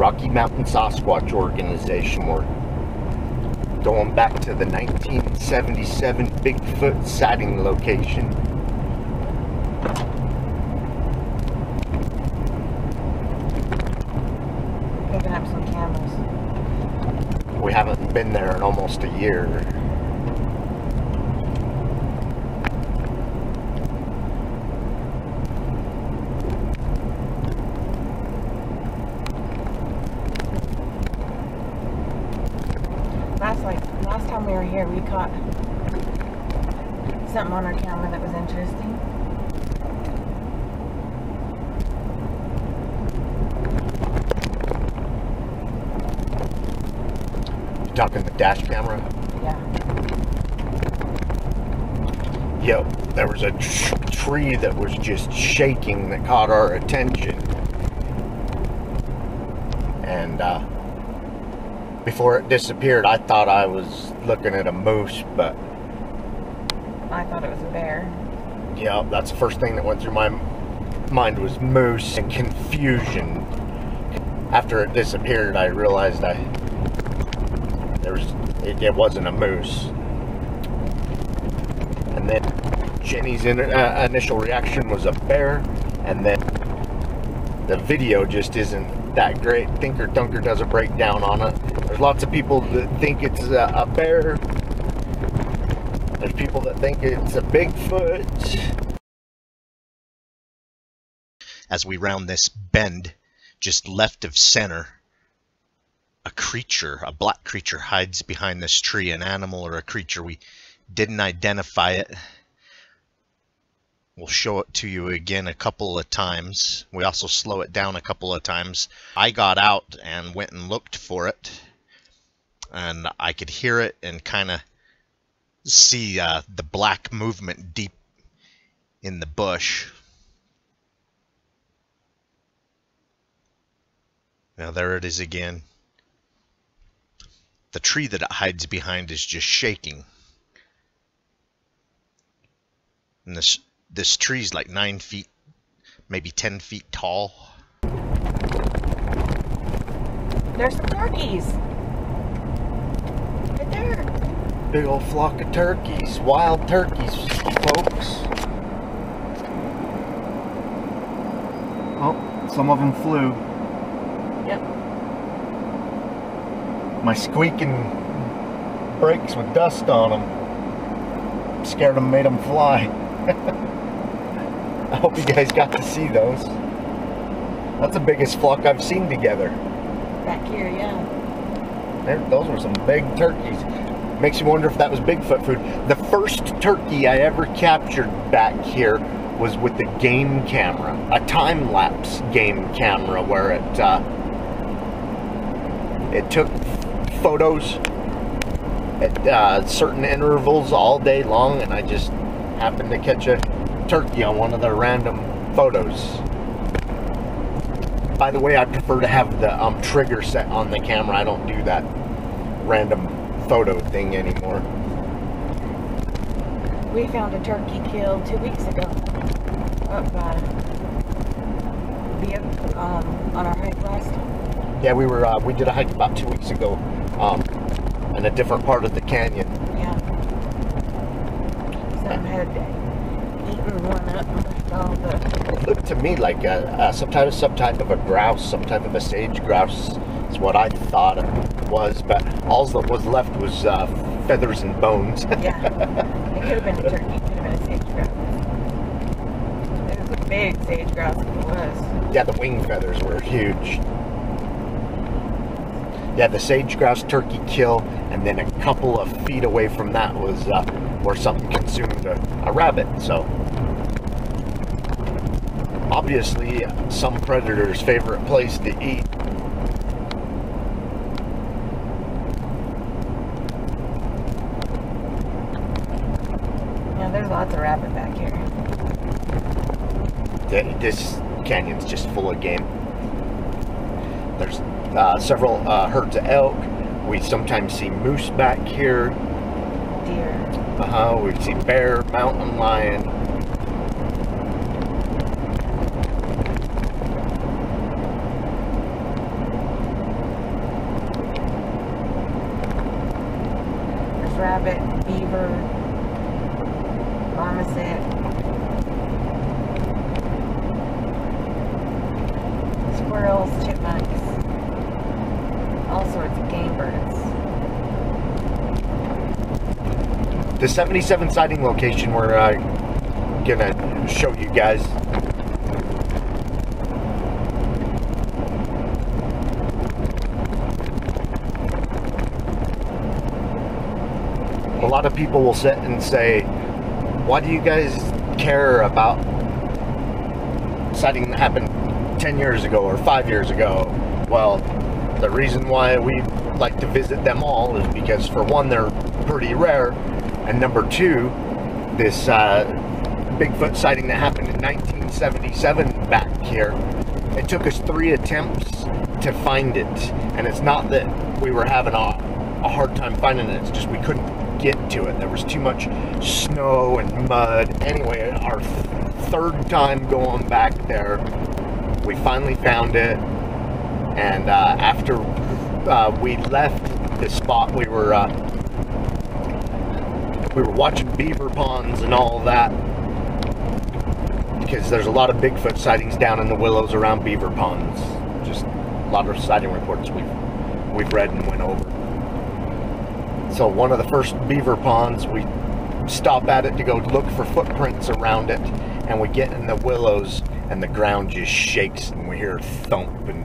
Rocky Mountain Sasquatch organization. We're going back to the 1977 Bigfoot sighting location. Picking up some camels. We haven't been there in almost a year. Last time we were here, we caught something on our camera that was interesting. You talking the dash camera? Yeah. Yep, there was a tree that was just shaking that caught our attention. And before it disappeared, I thought I was looking at a moose, but I thought it was a bear. yeah, that's the first thing that went through my mind was moose and confusion. After it disappeared, I realized it wasn't a moose. And then Jenny's initial reaction was a bear, and then the video just isn't that great. ThinkerThunker does a breakdown on it. There's lots of people that think it's a bear. There's people that think it's a Bigfoot. As we round this bend, just left of center, a creature, a black creature, hides behind this tree. An animal or a creature. We didn't identify it. We'll show it to you again a couple of times. We also slow it down a couple of times. I got out and went and looked for it, and I could hear it and kind of see the black movement deep in the bush. Now there it is again. The tree that it hides behind is just shaking. And this tree's like 9 feet, maybe 10 feet tall. There's some turkeys. Right there. Big old flock of turkeys, wild turkeys, folks. Oh, some of them flew. Yep. My squeaking brakes with dust on them scared them, made them fly. I hope you guys got to see those. That's the biggest flock I've seen together. Back here, yeah. Those were some big turkeys. Makes you wonder if that was Bigfoot food. The first turkey I ever captured back here was with the game camera. A time-lapse game camera where it took photos at certain intervals all day long, and I just happened to catch a turkey on one of the random photos. By the way, I prefer to have the trigger set on the camera. I don't do that random photo thing anymore. We found a turkey killed 2 weeks ago up on our hike last time. Yeah, we did a hike about 2 weeks ago in a different part of the canyon. Yeah. Some had eaten one up with all the... It looked to me like some type of a grouse, some type of a sage grouse is what I thought it was, but all that was left was feathers and bones. Yeah, it could have been a turkey, it could have been a sage grouse. It was a big sage grouse if it was. Yeah, the wing feathers were huge. Yeah, the sage grouse turkey kill, and then a couple of feet away from that was where something consumed a rabbit. So obviously some predator's favorite place to eat. Yeah, there's lots of rabbit back here. This canyon's just full of game. There's several herds of elk. We sometimes see moose back here. Deer. We see bear, mountain lion. squirrels, chipmunks, all sorts of game birds. The 77 sighting location we're gonna show you guys. A lot of people will sit and say, why do you guys care about sighting that happened 10 years ago or 5 years ago? Well, the reason why we like to visit them all is because, for one, they're pretty rare, and number two, this Bigfoot sighting that happened in 1977 back here, it took us 3 attempts to find it, and it's not that we were having a hard time finding it, it's just we couldn't get to it. There was too much snow and mud. Anyway, our third time going back there, we finally found it, and after we left the spot, we were watching beaver ponds and all that, because there's a lot of Bigfoot sightings down in the willows around beaver ponds. Just a lot of sighting reports we've read and went over. So one of the first beaver ponds, we stop at it to go look for footprints around it, and we get in the willows and the ground just shakes and we hear a thump, and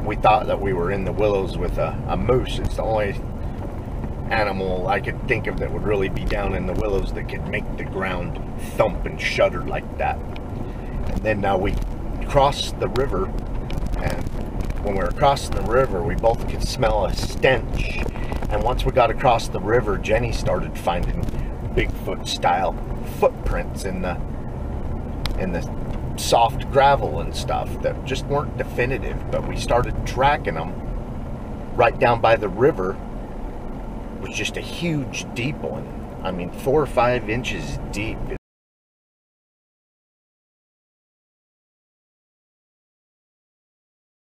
we thought that we were in the willows with a moose. It's the only animal I could think of that would really be down in the willows that could make the ground thump and shudder like that. And then we crossed the river, and when we were crossing the river, we both could smell a stench. And once we got across the river, Jenny started finding Bigfoot style footprints in the soft gravel and stuff that just weren't definitive, but we started tracking them right down by the river. It was just a huge deep one. I mean, 4 or 5 inches deep.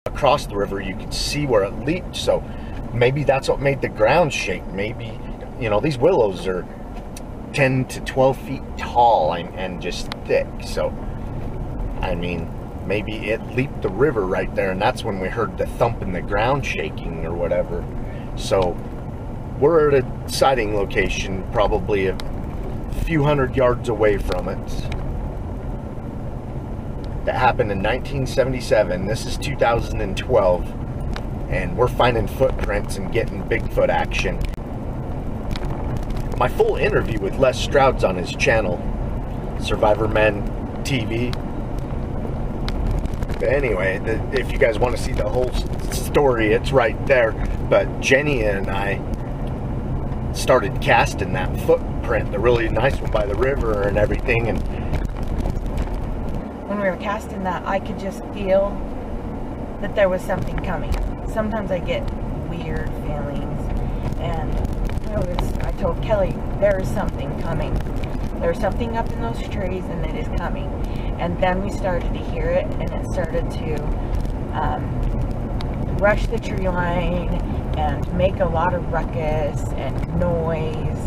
Across the river, you could see where it leaped, so maybe that's what made the ground shake. Maybe, you know, these willows are 10 to 12 feet tall and just thick, so I mean, maybe it leaped the river right there, and that's when we heard the thump in the ground shaking or whatever. So we're at a sighting location probably a few hundred yards away from it. That happened in 1977. This is 2012, and we're finding footprints and getting Bigfoot action. My full interview with Les Stroud's on his channel, Survivor Men TV. But anyway, if you guys want to see the whole story, it's right there. But Jenny and I started casting that footprint, the really nice one by the river and everything, and when we were casting that, I could just feel that there was something coming. Sometimes I get weird feelings, and I told Kelly, there is something coming. There's something up in those trees, and it is coming. And then we started to hear it, and it started to rush the tree line and make a lot of ruckus and noise.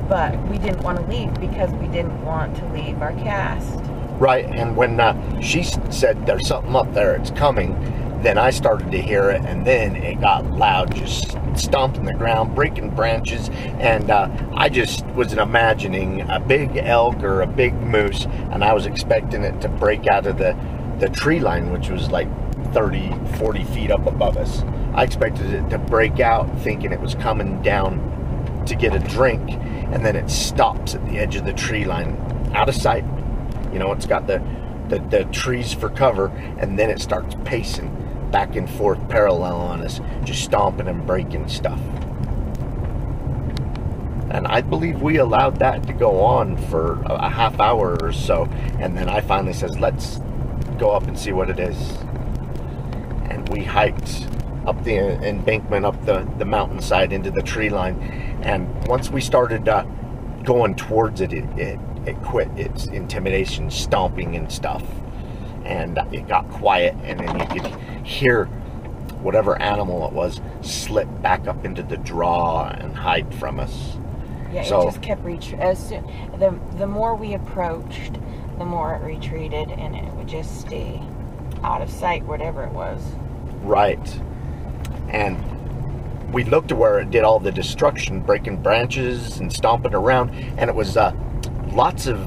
But we didn't want to leave because we didn't want to leave our cast. Right, and when she said there's something up there, it's coming, then I started to hear it, and then it got loud, just stomping the ground, breaking branches, and I just wasn't imagining a big elk or a big moose, and I was expecting it to break out of the tree line, which was like 30, 40 feet up above us. I expected it to break out, thinking it was coming down to get a drink, and then it stops at the edge of the tree line, out of sight. You know, it's got the trees for cover, and then it starts pacing back and forth parallel on us, just stomping and breaking stuff. And I believe we allowed that to go on for a half hour or so, and then I finally says, let's go up and see what it is. And we hiked up the embankment, up the mountainside into the tree line, and once we started going towards it, it quit its intimidation, stomping and stuff, and it got quiet, and then you could hear whatever animal it was slip back up into the draw and hide from us. Yeah, so, it just kept the more we approached, the more it retreated, and it would just stay. out of sight, whatever it was. Right. And we looked to where it did all the destruction, breaking branches and stomping around, and it was lots of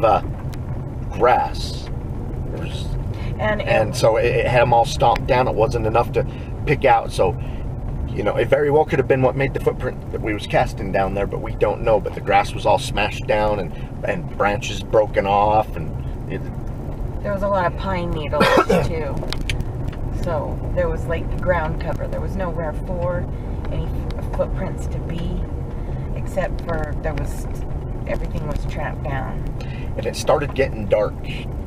grass. And so it had them all stomped down. It wasn't enough to pick out. So, you know, it very well could have been what made the footprint that we was casting down there, but we don't know. But the grass was all smashed down and branches broken off, and there was a lot of pine needles too. So there was like ground cover. There was nowhere for any footprints to be, except for everything was trapped down. And it started getting dark.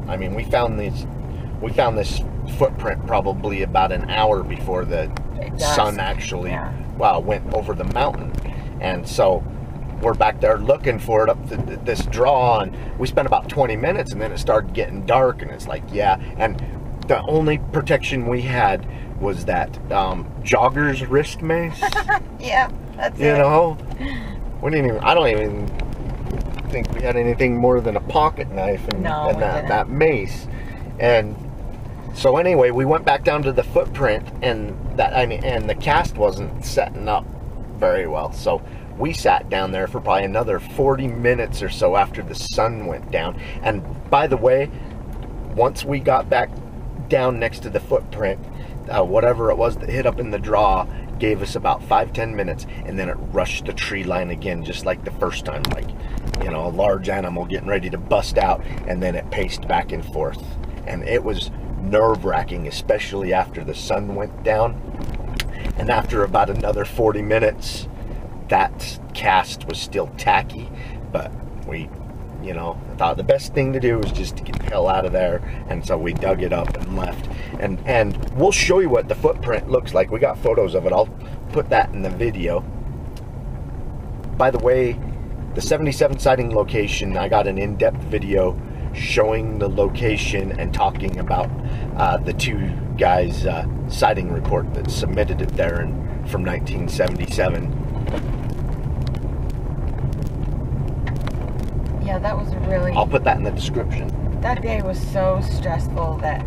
I mean, we found this footprint probably about an hour before the sun actually went over the mountain. And so we're back there looking for it up this draw, and we spent about 20 minutes, and then it started getting dark, and it's like, and the only protection we had was that jogger's wrist mace. Yeah, that's it. You know, I don't even think we had anything more than a pocket knife and that mace. And so anyway, we went back down to the footprint, and the cast wasn't setting up very well. So we sat down there for probably another 40 minutes or so after the sun went down. And by the way, once we got back down next to the footprint, whatever it was that hit up in the draw gave us about 5-10 minutes, and then it rushed the tree line again, just like the first time, like, you know, a large animal getting ready to bust out, and then it paced back and forth. And it was nerve-wracking, especially after the sun went down. And after about another 40 minutes, that cast was still tacky, but we, you know, thought the best thing to do was just to get the hell out of there. And so we dug it up and left. And we'll show you what the footprint looks like. We got photos of it. I'll put that in the video. By the way, the 77 sighting location, I got an in-depth video showing the location and talking about the two guys' sighting report that submitted it there from 1977. Yeah, that was really... I'll put that in the description. That day was so stressful that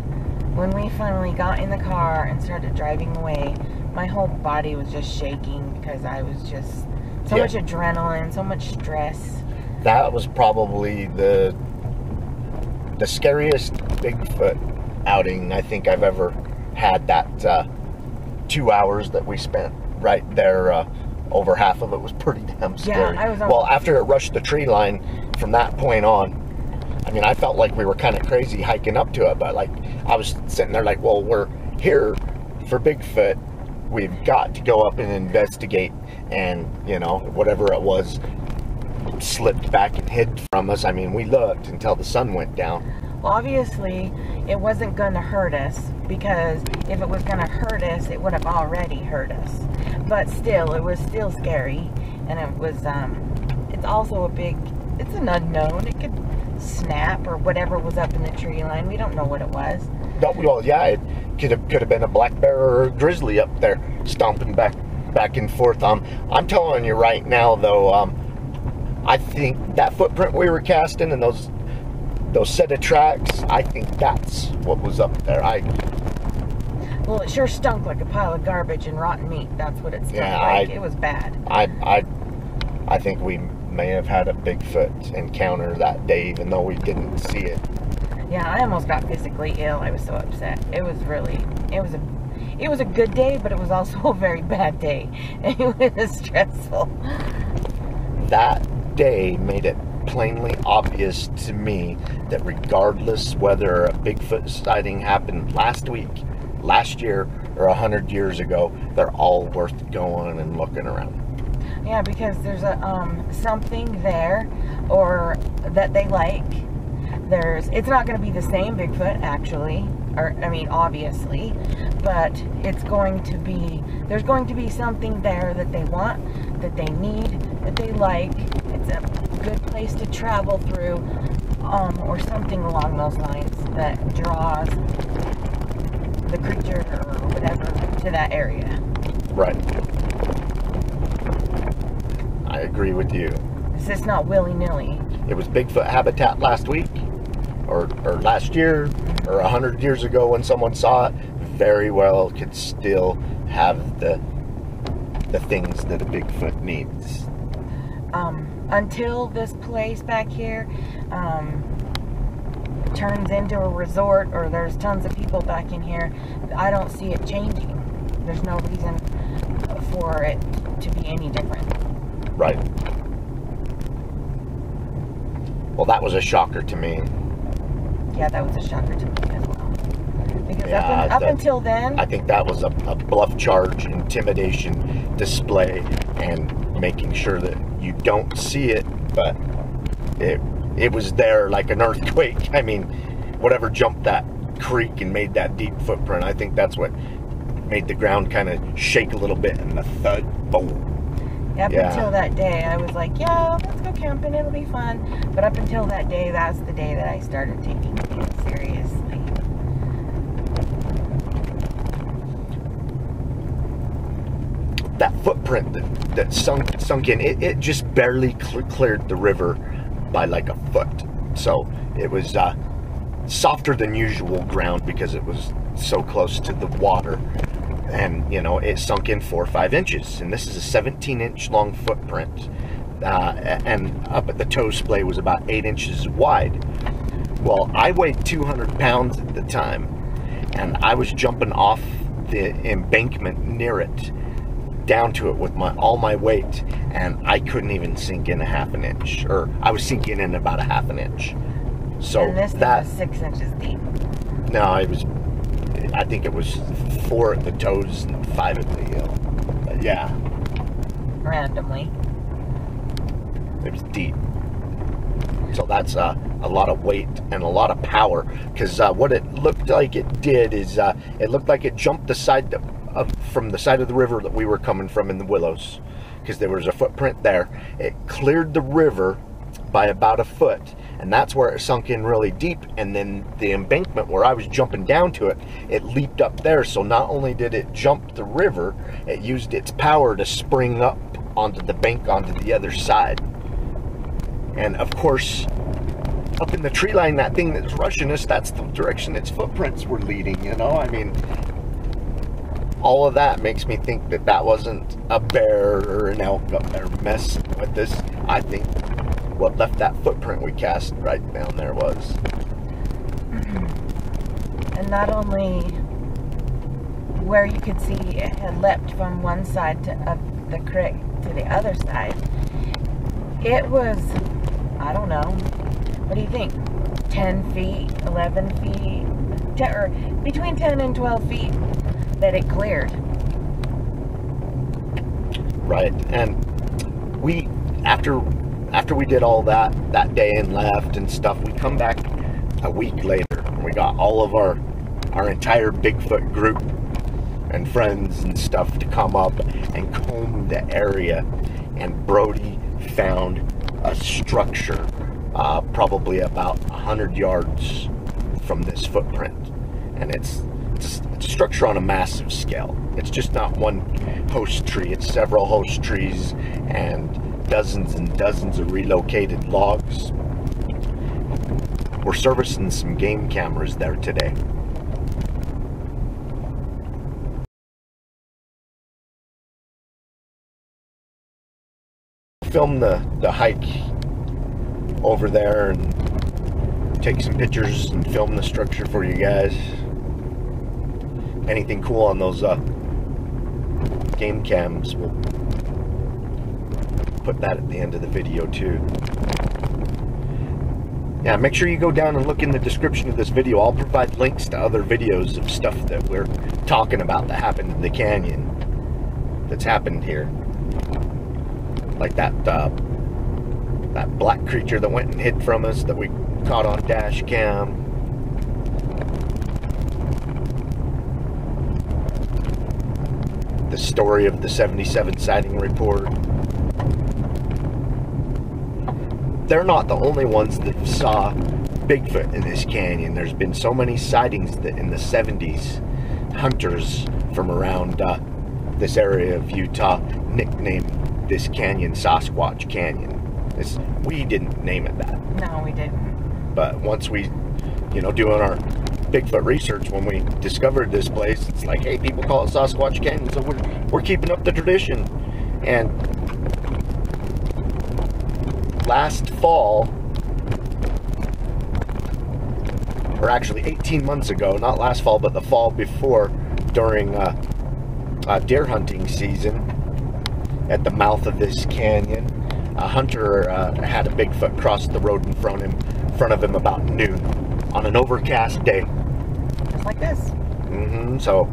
when we finally got in the car and started driving away, my whole body was just shaking because I was just... So much adrenaline, so much stress. That was probably the scariest Bigfoot outing I think I've ever had. That 2 hours that we spent right there, over half of it was pretty damn scary. Yeah, well, after it rushed the tree line, from that point on, I mean, I felt like we were kind of crazy hiking up to it, but like, I was sitting there like, well, we're here for Bigfoot. We've got to go up and investigate. And, you know, whatever it was slipped back and hid from us. I mean, we looked until the sun went down. Well, obviously, it wasn't going to hurt us, because if it was going to hurt us, it would have already hurt us. But still, it was still scary. And it was, it's also it's an unknown. It could snap or whatever was up in the tree line. We don't know what it was. Well, yeah, it could have been a black bear or a grizzly up there stomping back and forth. I'm telling you right now, though, I think that footprint we were casting and those set of tracks, I think that's what was up there. Well, it sure stunk like a pile of garbage and rotten meat. That's what it stunk like. It was bad. I think we may have had a Bigfoot encounter that day, even though we didn't see it. Yeah, I almost got physically ill. I was so upset. It was a good day, but it was also a very bad day. It was stressful. That day made it plainly obvious to me that regardless whether a Bigfoot sighting happened last week, last year, or 100 years ago, they're all worth going and looking around. Yeah, because there's something there, or that they like. It's not going to be the same Bigfoot, actually, obviously, but there's going to be something there that they want, that they need, that they like. It's a good place to travel through, or something along those lines that draws the creature or whatever to that area. Right. I agree with you. It's just not willy-nilly. It was Bigfoot habitat last week, or last year, or 100 years ago when someone saw it, very well could still have the things that a Bigfoot needs. Until this place back here turns into a resort, or there's tons of people back in here, I don't see it changing. There's no reason for it to be any different. Right. Well, that was a shocker to me. Yeah, that was a shocker to me as well. Because Yeah, up until then, I think that was a bluff charge, intimidation display, and making sure that you don't see it, but it was there like an earthquake. I mean, whatever jumped that creek and made that deep footprint, I think that's what made the ground kind of shake a little bit, and the thud, boom. up until that day, I was like, yeah, let's go camping, it'll be fun. But up until that day, that's the day that I started taking things seriously. That footprint that sunk in, it just barely cleared the river by like a foot. So it was softer than usual ground because it was so close to the water. And, you know, it sunk in 4 or 5 inches. And this is a 17-inch long footprint. And up at the toe splay was about 8 inches wide. Well, I weighed 200 pounds at the time. And I was jumping off the embankment near it, down to it with all my weight. And I couldn't even sink in a half an inch. Or I was sinking in about a half an inch. So and this that was 6 inches deep. No, I think it was 4 at the toes and 5 at the heel. But yeah. Randomly. It was deep. So that's a lot of weight and a lot of power. Because what it looked like it did is it looked like it jumped the side from the side of the river that we were coming from in the willows. Because there was a footprint there. It cleared the river by about a foot. And that's where it sunk in really deep. And then the embankment where I was jumping down to it, it leaped up there. So not only did it jump the river, it used its power to spring up onto the bank onto the other side. And of course, up in the tree line, that thing that's rushing us, that's the direction its footprints were leading, you know? I mean, all of that makes me think that that wasn't a bear or an elk up there messing with us. I think what left that footprint we cast right down there was. And not only where you could see it had leapt from one side of the creek to the other side, it was, I don't know, what do you think, 10 feet, 11 feet, or between 10 and 12 feet that it cleared. Right, and we, after we did all that day and left and stuff, we come back a week later and we got all of our entire Bigfoot group and friends and stuff to come up and comb the area. And Brody found a structure probably about 100 yards from this footprint. And it's a structure on a massive scale. It's just not one host tree, it's several host trees and dozens and dozens of relocated logs. We're servicing some game cameras there today. Film the hike over there and take some pictures and film the structure for you guys. Anything cool on those game cams, we'll put that at the end of the video too. Yeah, make sure you go down and look in the description of this video. I'll provide links to other videos of stuff that we're talking about that happened in the canyon, that's happened here. Like that black creature that went and hid from us that we caught on dash cam. The story of the 77 sighting report. They're not the only ones that saw Bigfoot in this canyon. There's been so many sightings that in the 70s, hunters from around this area of Utah nicknamed this canyon Sasquatch Canyon. We didn't name it that. No, we didn't. But once we, you know, doing our Bigfoot research when we discovered this place. It's like, hey, people call it Sasquatch Canyon, so we're keeping up the tradition. And last fall, or actually 18 months ago, not last fall, but the fall before, during deer hunting season at the mouth of this canyon, a hunter had a Bigfoot cross the road in front of him about noon on an overcast day. Just like this. So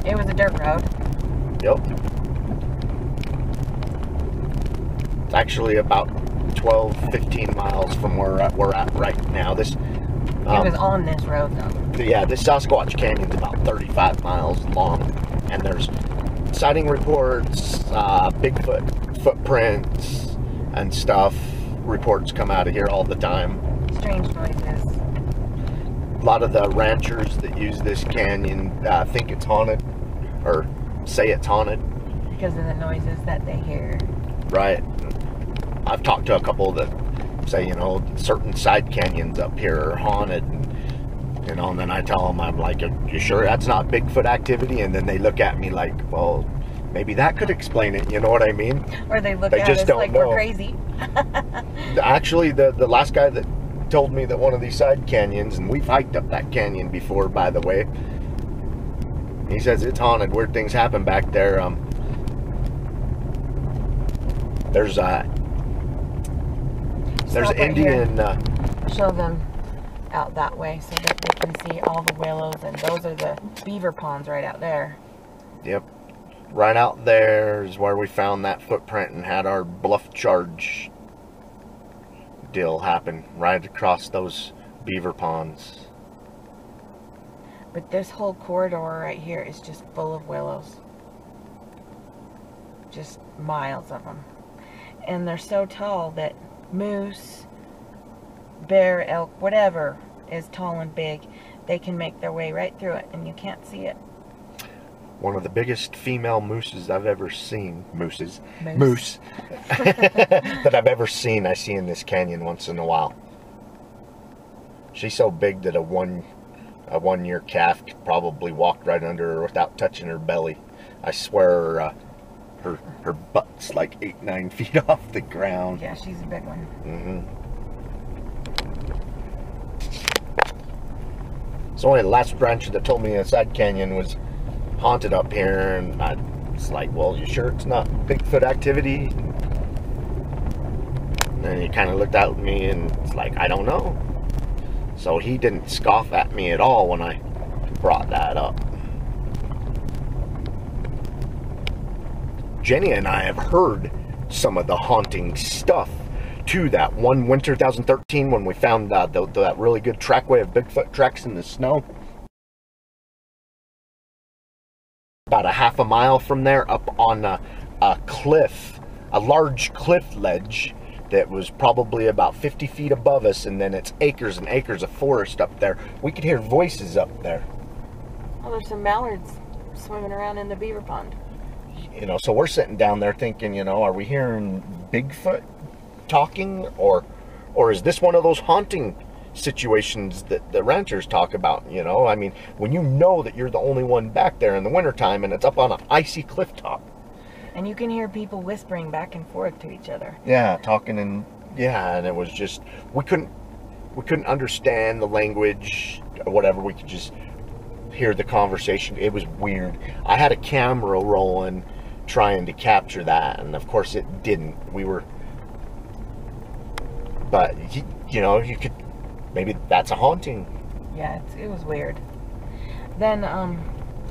it was a dirt road. Yep. It's actually about 12-15 miles from where we're at right now. This it was on this road though. Yeah, this Sasquatch Canyon's about 35 miles long, and there's sighting reports, Bigfoot footprints and stuff. Reports come out of here all the time. Strange noises. A lot of the ranchers that use this canyon think it's haunted, or say it's haunted. Because of the noises that they hear. Right. I've talked to a couple that say, you know, certain side canyons up here are haunted. And, you know, and then I tell them, I'm like, are you sure that's not Bigfoot activity? And then they look at me like, well, maybe that could explain it. You know what I mean? Or they look at us like we're crazy. Actually, the last guy that told me that one of these side canyons, and we've hiked up that canyon before, by the way, he says it's haunted. Weird things happen back there. There's Stop Indian. Show them out that way so that they can see all the willows, and those are the beaver ponds right out there. Yep. Right out there is where we found that footprint and had our bluff charge deal happen. Right across those beaver ponds. But this whole corridor right here is just full of willows. Just miles of them. And they're so tall that moose, bear, elk, whatever is tall and big, they can make their way right through it and you can't see it. One of the biggest female mooses I've ever seen. Moose. That I've ever seen. I see in this canyon once in a while. She's so big that a one-year calf could probably walk right under her without touching her belly. I swear her butt's like 8-9 feet off the ground. Yeah, she's a big one. So only the last rancher that told me the side canyon was haunted up here, and I was like, well, you sure it's not Bigfoot activity? And then he kind of looked at me and it's like, I don't know. So he didn't scoff at me at all when I brought that up. Jenny and I have heard some of the haunting stuff to that one winter 2013 when we found that really good trackway of Bigfoot tracks in the snow. About a half a mile from there, up on a cliff, a large cliff ledge that was probably about 50 feet above us, and then it's acres and acres of forest up there. We could hear voices up there. Oh, there's some mallards swimming around in the beaver pond. You know, so we're sitting down there thinking, you know, are we hearing Bigfoot talking, or is this one of those haunting situations that the ranchers talk about? You know, I mean, when you know that you're the only one back there in the wintertime and it's up on an icy cliff top. And you can hear people whispering back and forth to each other. Yeah, talking, and yeah, and it was just, we couldn't understand the language or whatever. We could just hear the conversation. It was weird. I had a camera rolling trying to capture that, and of course it didn't. But you know, you could, maybe that's a haunting. Yeah, it was weird. Then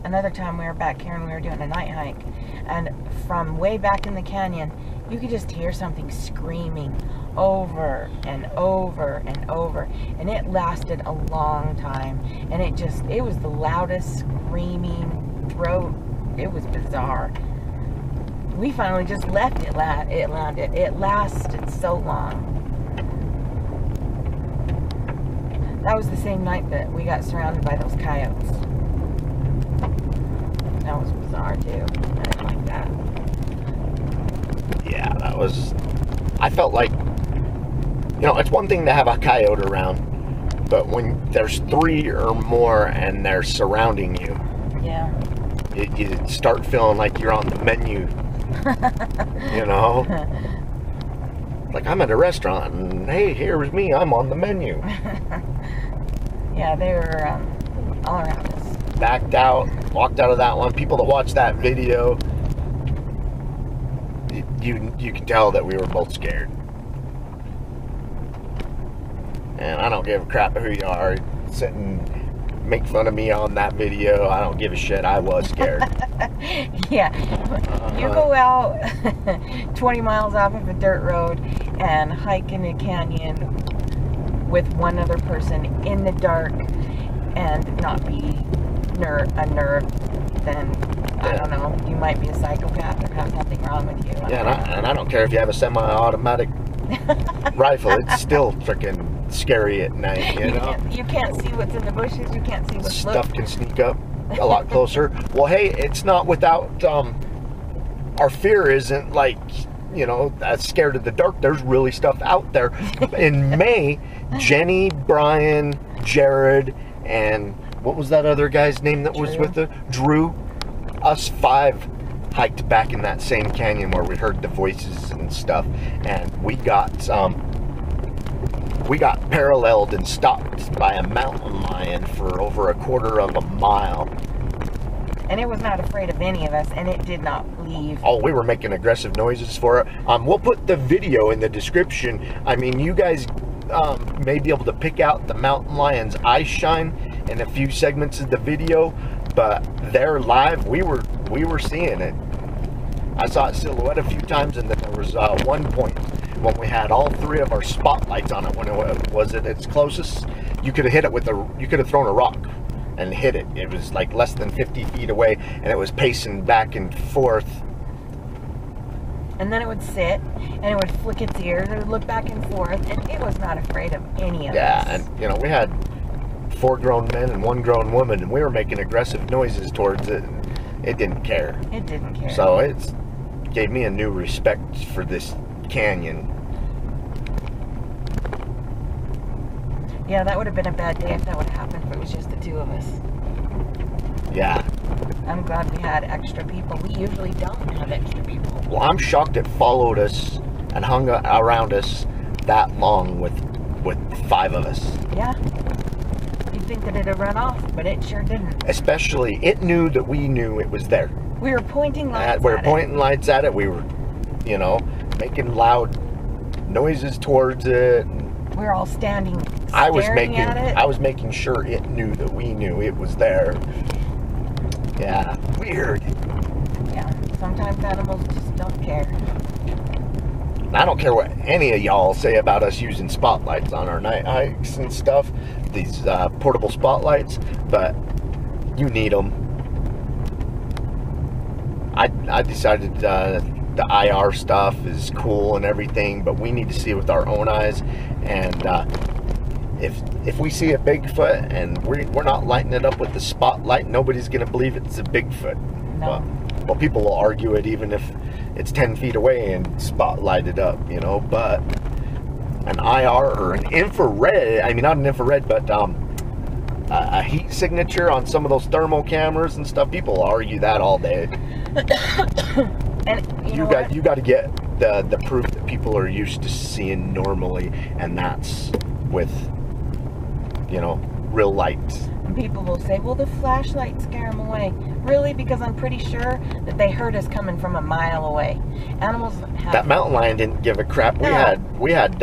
another time we were back here and we were doing a night hike, and from way back in the canyon you could just hear something screaming over and over and over, and it lasted a long time, and it was the loudest screaming throat. It was bizarre. We finally just left it. It lasted so long. That was the same night that we got surrounded by those coyotes. That was bizarre too. I didn't like that. Yeah, that was, I felt like, you know, it's one thing to have a coyote around, but when there's 3 or more and they're surrounding you, Yeah. you start feeling like you're on the menu. You know? Like I'm at a restaurant and hey, here's me, I'm on the menu. Yeah, they were all around us. Backed out, walked out of that one. People that watch that video, you can tell that we were both scared. And I don't give a crap who you are. Sit and make fun of me on that video. I don't give a shit. I was scared. Yeah. You go out 20 miles off of a dirt road and hike in a canyon with one other person in the dark and not be a nerd, then I don't know, you might be a psychopath or have something wrong with you. Yeah, and I don't care if you have a semi-automatic rifle. It's still freaking scary at night, you know? You can't see what's in the bushes. You can't see what's Stuff can sneak up a lot closer. Well, hey, it's not without... our fear isn't like, you know, scared of the dark. There's really stuff out there. In May, Jenny, Brian, Jared, and what was that other guy's name that was with Drew? Us 5 hiked back in that same canyon where we heard the voices and stuff, and we got paralleled and stopped by a mountain lion for over a quarter of a mile. And it was not afraid of any of us, and it did not leave. Oh, we were making aggressive noises for it. We'll put the video in the description. I mean, you guys may be able to pick out the mountain lion's eye shine in a few segments of the video, but they're live. We were seeing it. I saw it silhouette a few times, and then there was one point when we had all 3 of our spotlights on it. When it was at its closest, you could have hit it with you could have thrown a rock and hit it. It was like less than 50 feet away, and it was pacing back and forth. And then it would sit, and it would flick its ears, and it would look back and forth, and it was not afraid of any of us. Yeah, and you know, we had 4 grown men and 1 grown woman, and we were making aggressive noises towards it, and it didn't care. It didn't care. So it gave me a new respect for this canyon. Yeah, that would have been a bad day if that would have happened if it was just the 2 of us. Yeah. I'm glad we had extra people. We usually don't have extra people. Well, I'm shocked it followed us and hung around us that long with 5 of us. Yeah. You'd think that it'd run off, but it sure didn't. Especially, it knew that we knew it was there. We were pointing lights at it. We were pointing lights at it. We were, you know, making loud noises towards it. We were all standing, I was making sure it knew that we knew it was there. Yeah, weird. Yeah, sometimes animals just don't care. I don't care what any of y'all say about us using spotlights on our night hikes and stuff, these portable spotlights, but you need them. I decided the IR stuff is cool and everything, but we need to see it with our own eyes. And if we see a Bigfoot and we're not lighting it up with the spotlight, nobody's gonna believe it's a Bigfoot. No. Well, people will argue it even if it's 10 feet away and spotlighted up, you know. But an IR or an infrared, I mean not an infrared, but a heat signature on some of those thermal cameras and stuff, people will argue that all day. And you got to get the proof that people are used to seeing normally, and that's with, you know, real lights. And people will say, well, the flashlight scare them away. Really? Because I'm pretty sure that they heard us coming from a mile away. Animals have... That mountain lion didn't give a crap. No. We had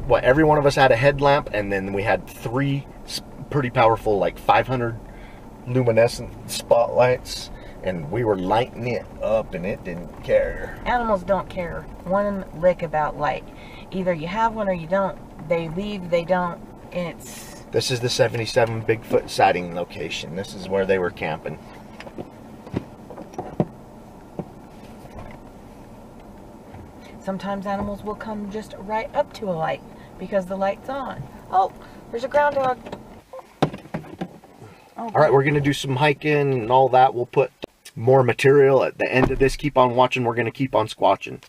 what, every one of us had a headlamp, and then we had 3 pretty powerful, like 500 luminescent spotlights, and we were lighting it up, and it didn't care. Animals don't care one lick about light. Either you have one or you don't. They leave, they don't. This is the 77 Bigfoot sighting location. This is where they were camping. Sometimes animals will come just right up to a light because the light's on. Oh, there's a ground dog. Oh, all right, we're going to do some hiking and all that. We'll put more material at the end of this. Keep on watching. We're going to keep on squatching.